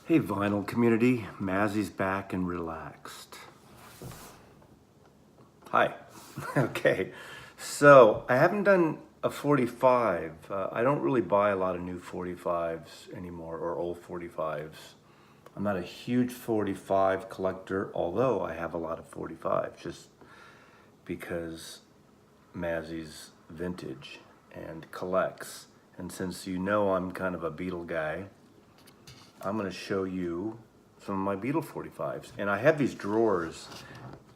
Hey vinyl community, Mazzy's back and relaxed. Hi. Okay, so I haven't done a 45. I don't really buy a lot of new 45s anymore, or old 45s. I'm not a huge 45 collector, although I have a lot of 45s, just because Mazzy's vintage and collects. And since you know I'm kind of a Beatle guy, I'm going to show you some of my Beatle 45s. And I have these drawers.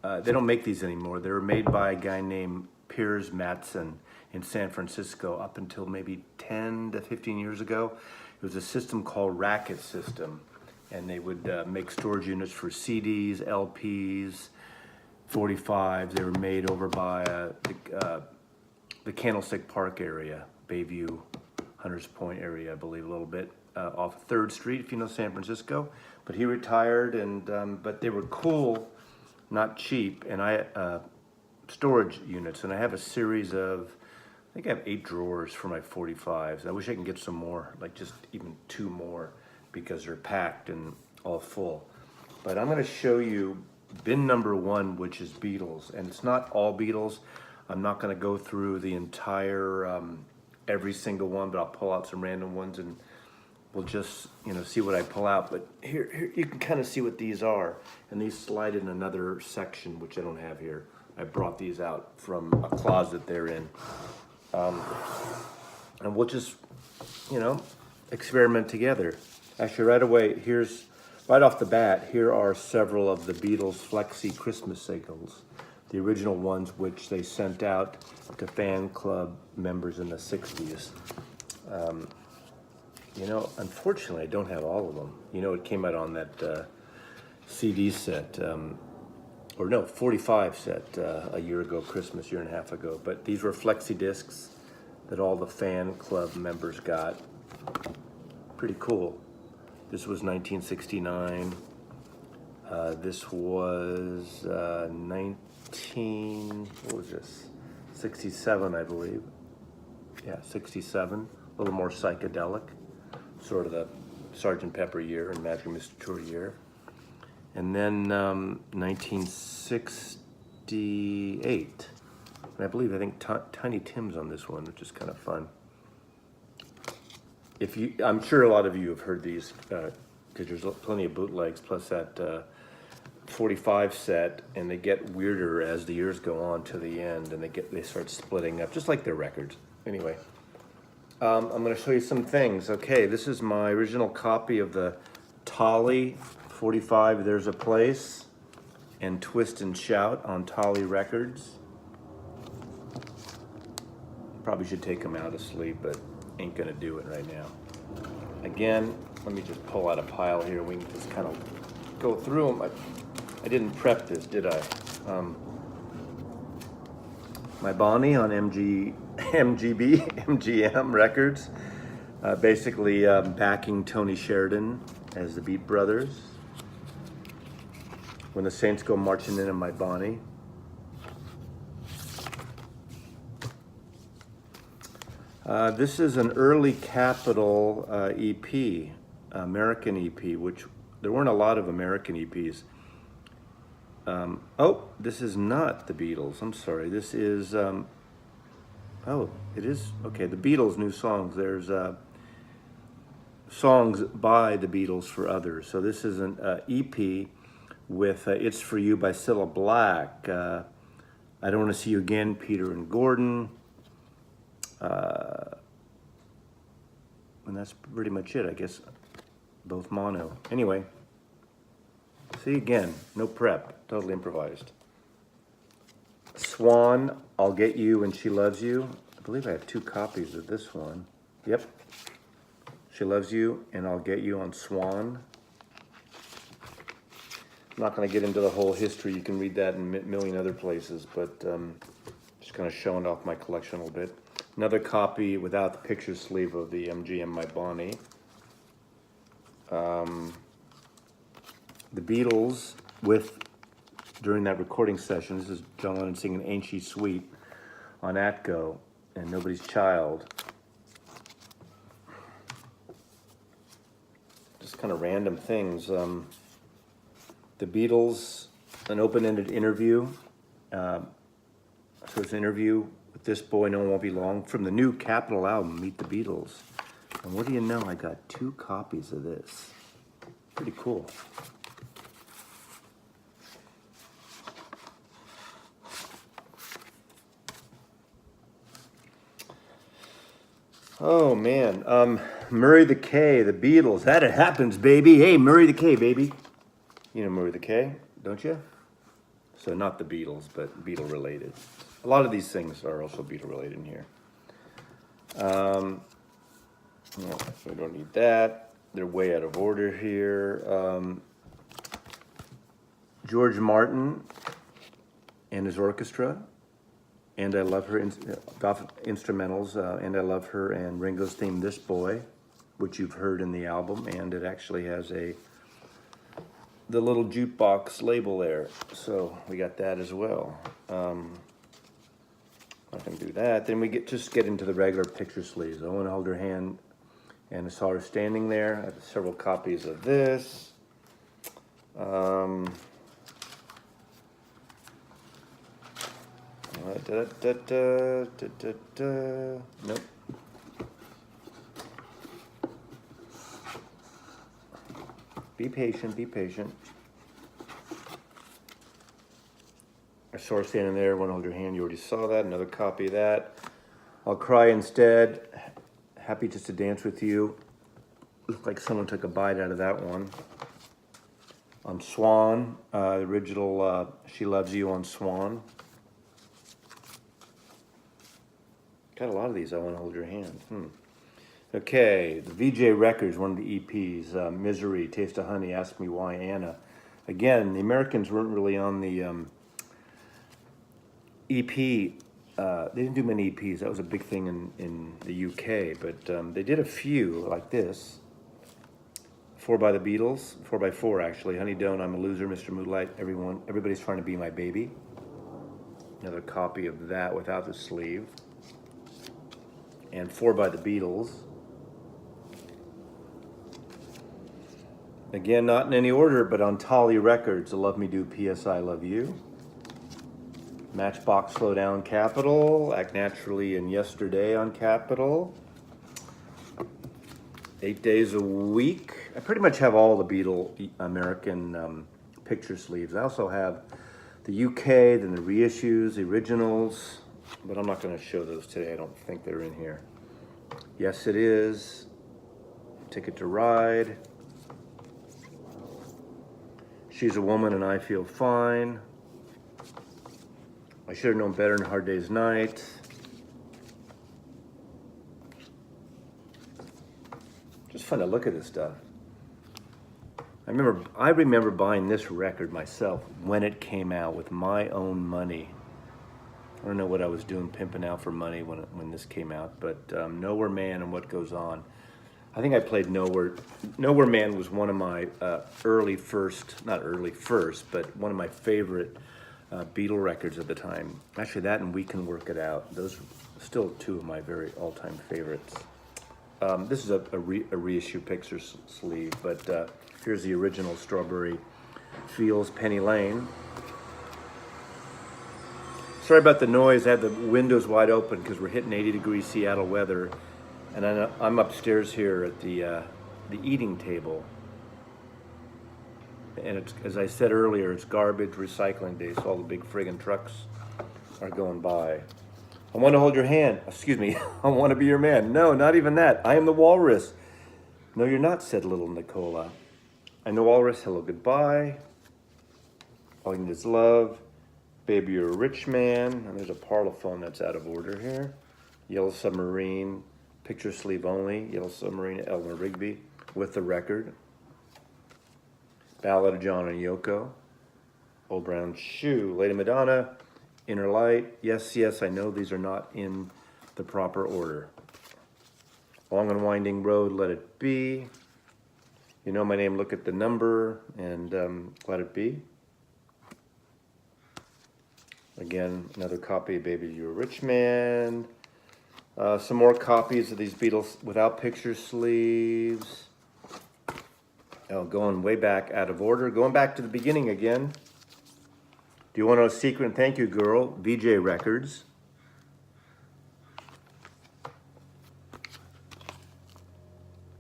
They don't make these anymore. They were made by a guy named Piers Matson in San Francisco up until maybe 10 to 15 years ago. It was a system called Racket System. And they would make storage units for CDs, LPs, 45s. They were made over by the Candlestick Park area, Bayview, Hunters Point area, I believe, a little bit. Off 3rd Street, if you know San Francisco. But he retired, and but they were cool, not cheap, and I storage units, and I have a series of, I think I have 8 drawers for my 45s. I wish I can get some more, like just even 2 more, because they're packed and all full. But I'm going to show you bin number 1, which is Beatles, and it's not all Beatles. I'm not going to go through the entire every single one, but I'll pull out some random ones and we'll just, see what I pull out. But here you can kind of see what these are. And these slide in another section, which I don't have here. I brought these out from a closet they're in. And we'll just, experiment together. Actually, right away, right off the bat, here are several of the Beatles Flexi Christmas singles. The original ones which they sent out to fan club members in the 60s. Unfortunately, I don't have all of them. It came out on that CD set, 45 set a year ago, Christmas, year and a half ago. But these were flexi discs that all the fan club members got. Pretty cool. This was 1969. This was 67, I believe. Yeah, 67. A little more psychedelic. Sort of the Sgt. Pepper year and Magic Mystery Tour year. And then 1968. And I think Tiny Tim's on this one, which is kind of fun. I'm sure a lot of you have heard these, because there's plenty of bootlegs, plus that 45 set, and they get weirder as the years go on to the end, and they start splitting up, just like their records. Anyway. I'm going to show you some things. Okay, this is my original copy of the Tolly 45, There's a Place, and Twist and Shout on Tolly Records. Probably should take them out of sleep, but ain't going to do it right now. Again, let me just pull out a pile here. We can just kind of go through them. I didn't prep this, did I? My Bonnie on MGM Records, basically backing Tony Sheridan as the Beat Brothers. When the Saints Go Marching In My Bonnie. This is an early Capitol EP, American EP, which there weren't a lot of American EPs. This is not the Beatles. I'm sorry. This is, it is. Okay, the Beatles' new songs. There's songs by the Beatles for others. So this is an EP with It's For You by Cilla Black. I Don't Want to See You Again, Peter and Gordon. And that's pretty much it, I guess. Both mono. Anyway. See, again, no prep, totally improvised. Swan, I'll Get You and She Loves You. I believe I have 2 copies of this one. Yep. She Loves You and I'll Get You on Swan. I'm not going to get into the whole history. You can read that in a million other places, but just kind of showing off my collection a little bit. Another copy without the picture sleeve of the MGM My Bonnie. The Beatles during that recording session, this is John Lennon singing Ain't She Sweet on Atco and Nobody's Child. Just kind of random things. The Beatles, an open-ended interview. So it's an interview with This Boy No One Won't Be Long from the new Capitol album, Meet the Beatles. And what do you know? I got 2 copies of this. Pretty cool. Oh man, Murray the K, the Beatles. That it happens, baby. Hey, Murray the K, baby. You know Murray the K, don't you? So not the Beatles, but Beatle related. A lot of these things are also Beatle related in here. No, we don't need that. They're way out of order here. George Martin and his orchestra. And I Love Her, instrumentals, And I Love Her, and Ringo's theme, This Boy, which you've heard in the album, and it actually has the little jukebox label there, so we got that as well. I can do that. Then we just get into the regular picture sleeves. I want to hold her hand, and I saw her standing there. I have several copies of this. Nope. Be patient, be patient. I saw her standing there, want to hold your hand. You already saw that. Another copy of that. I'll Cry Instead. Happy Just to Dance with You. Looked like someone took a bite out of that one. On Swan, the original She Loves You on Swan. Got a lot of these, I Want to Hold Your Hand. Okay, the VJ Records, one of the EPs, Misery, Taste of Honey, Ask Me Why, Anna. Again, the Americans weren't really on the EP. They didn't do many EPs. That was a big thing in the UK, but they did a few like this. 4 by the Beatles, 4x4 actually. Honey Don't, I'm a Loser, Mr. Moonlight, Everybody's Trying to Be My Baby. Another copy of that without the sleeve. And 4 by the Beatles. Again, not in any order, but on Tolly Records, Love Me Do, P.S. I Love You. Matchbox, Slow Down, Capitol. Act Naturally and Yesterday on Capitol. 8 Days a Week. I pretty much have all the Beatle American picture sleeves. I also have the UK, then the reissues, the originals, but I'm not going to show those today. I don't think they're in here. Yes, it is. Ticket to Ride. She's a Woman and I Feel Fine. I Should Have Known Better in Hard Day's Night. Just fun to look at this stuff. I remember buying this record myself when it came out with my own money. I don't know what I was doing pimping out for money when this came out, but Nowhere Man and What Goes On. I think I played Nowhere. Nowhere Man was one of my not early first, but one of my favorite Beatle records at the time. Actually, that and We Can Work It Out. Those are still 2 of my very all-time favorites. This is a reissue picture sleeve, but here's the original Strawberry Fields, Penny Lane. Sorry about the noise. I had the windows wide open because we're hitting 80-degree Seattle weather, and I'm upstairs here at the eating table. And it's, as I said earlier, it's garbage recycling day, so all the big friggin' trucks are going by. I want to hold your hand. Excuse me. I want to be your man. No, not even that. I am the walrus. No, you're not, said little Nicola. I'm the walrus. Hello, goodbye. All you need is love. Baby, You're a Rich Man. And there's a parlophone that's out of order here. Yellow Submarine, picture sleeve only. Yellow Submarine, Eleanor Rigby with the record. Ballad of John and Yoko. Old Brown Shoe, Lady Madonna, Inner Light. Yes, yes, I know these are not in the proper order. Long and Winding Road, Let It Be. You Know My Name, Look at the Number, and Let It Be. Again, another copy of Baby, You're a Rich Man. Some more copies of these Beatles without picture sleeves. Oh, going way back out of order. Going back to the beginning again. Do you want to know a secret? Thank you, girl. VJ Records.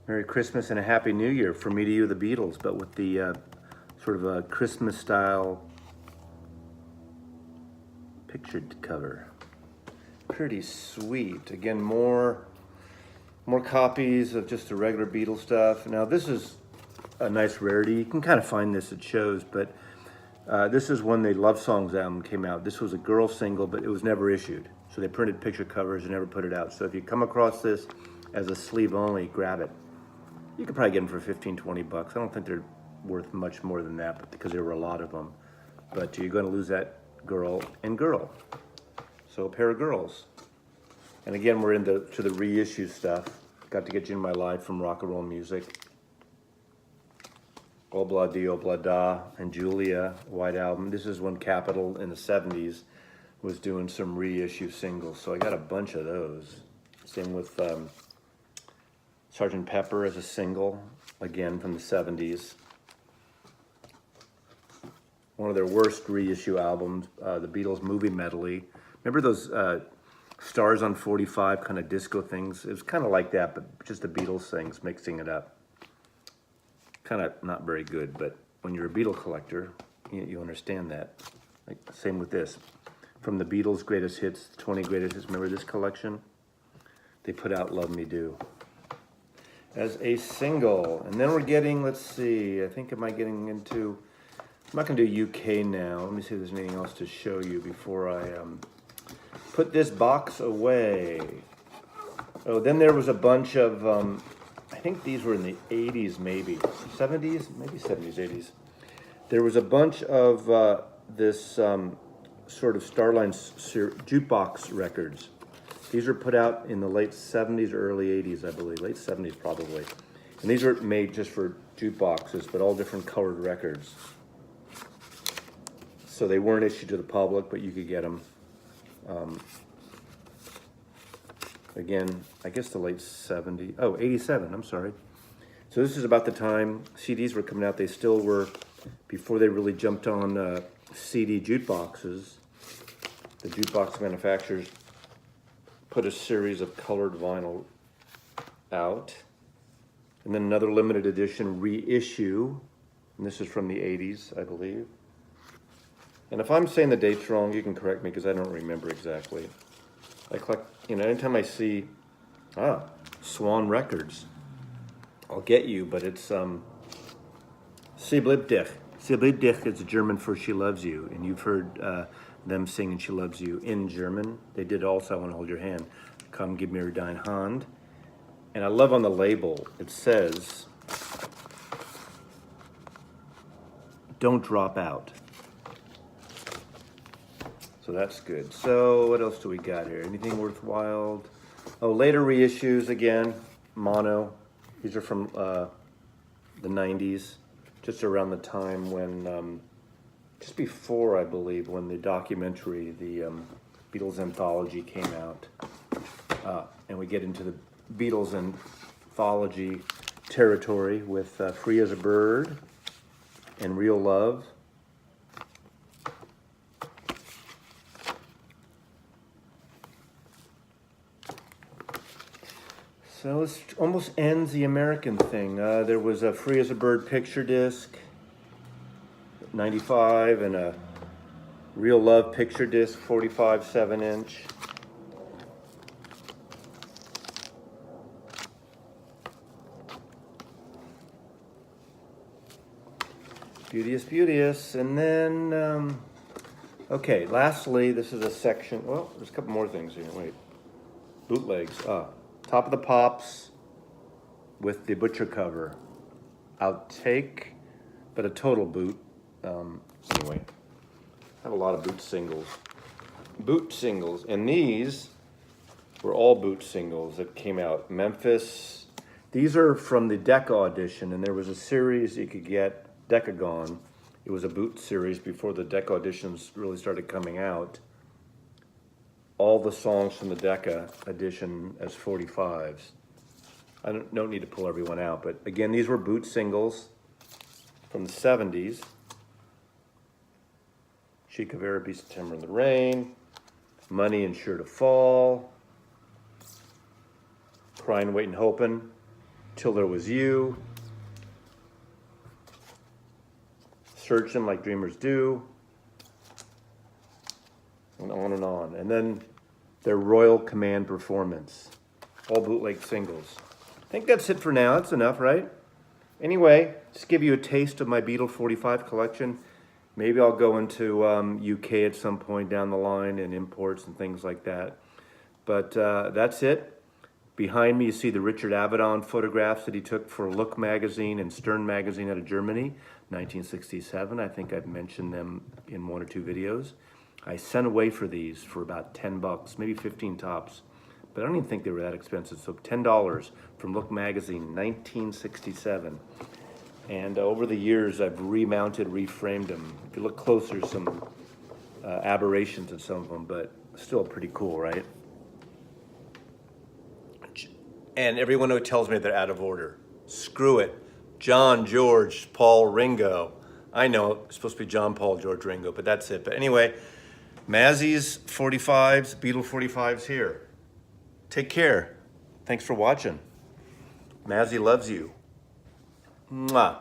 Merry Christmas and a Happy New Year from me to you, the Beatles, but with the sort of a Christmas style pictured cover. Pretty sweet. Again, more copies of just the regular Beatles stuff. Now this is a nice rarity. You can kind of find this at shows, but this is when the Love Songs album came out. This was a girl single, but it was never issued. So they printed picture covers and never put it out. So if you come across this as a sleeve only, grab it. You could probably get them for 15, 20 bucks. I don't think they're worth much more than that, but because there were a lot of them. But you're going to lose that girl and girl. So a pair of girls. And again, we're into the reissue stuff. Got to Get You in My Life from Rock and Roll Music. Obla Di Obla Da and Julia, White Album. This is when Capitol in the 70s was doing some reissue singles. So I got a bunch of those. Same with Sgt. Pepper as a single, again from the 70s. One of their worst reissue albums, the Beatles movie medley. Remember those Stars on 45 kind of disco things? It was kind of like that, but just the Beatles things, mixing it up. Kind of not very good, but when you're a Beatle collector, you understand that. Like, same with this. From the Beatles' greatest hits, 20 greatest hits. Remember this collection? They put out Love Me Do as a single. And then we're getting, let's see, I think am I getting into, I'm not gonna do UK now. Let me see if there's anything else to show you before I put this box away. Oh, then there was a bunch of, I think these were in the 80s maybe, 70s, maybe 70s, 80s. There was a bunch of this sort of Starline jukebox records. These were put out in the late 70s, early 80s, I believe, late 70s probably. And these were made just for jukeboxes, but all different colored records. So they weren't issued to the public, but you could get them. Again, I guess the late 70s, 87, I'm sorry. So this is about the time CDs were coming out. They still were, before they really jumped on CD jukeboxes, the jukebox manufacturers put a series of colored vinyl out. And then another limited edition reissue, and this is from the 80s, I believe. And if I'm saying the dates wrong, you can correct me because I don't remember exactly. I collect, anytime I see, Swan Records, I'll get you, but it's, Sie liebt dich. Sie liebt dich is German for She Loves You, and you've heard them singing She Loves You in German. They did also I Want to Hold Your Hand, Come Give Me Deine Hand. And I love on the label, it says, don't drop out. So that's good. So what else do we got here? Anything worthwhile? Oh, later reissues again, mono. These are from the 90s, just around the time when, just before I believe, when the documentary, the Beatles anthology came out. And we get into the Beatles anthology territory with Free as a Bird and Real Love. So this almost ends the American thing. There was a Free as a Bird picture disc, 95, and a Real Love picture disc, 45 7-inch. Beauteous, beauteous. And then, okay, lastly, this is a section, well, there's a couple more things here, wait. Bootlegs, Top of the Pops with the butcher cover. I'll take, but a total boot. Anyway, I have a lot of boot singles. Boot singles, and these were all boot singles that came out. Memphis, these are from the Decca edition, and there was a series you could get, Decagon. It was a boot series before the Decca editions really started coming out. All the songs from the Decca edition as 45s. I don't need to pull everyone out, but again, these were boot singles. from the 70s. Chica Vera, September in the Rain, Money and Sure to Fall, Crying, Waiting, Hoping, Till There Was You, Searching Like Dreamers Do, and on and on. And then their Royal Command Performance, all bootleg singles. I think that's it for now. That's enough, right? Anyway, just give you a taste of my Beatle 45 collection. Maybe I'll go into UK at some point down the line and imports and things like that. But that's it. Behind me you see the Richard Avedon photographs that he took for Look magazine and Stern magazine out of Germany, 1967. I think I've mentioned them in 1 or 2 videos. I sent away for these for about 10 bucks, maybe 15 tops. But I don't even think they were that expensive. So $10 from Look magazine, 1967. And over the years, I've remounted, reframed them. If you look closer, some aberrations in some of them, but still pretty cool, right? And everyone who tells me they're out of order, screw it. John, George, Paul, Ringo. I know it's supposed to be John, Paul, George, Ringo, but that's it. But anyway, Mazzy's 45s, Beatle 45s here. Take care. Thanks for watching. Mazzy loves you. Mwah.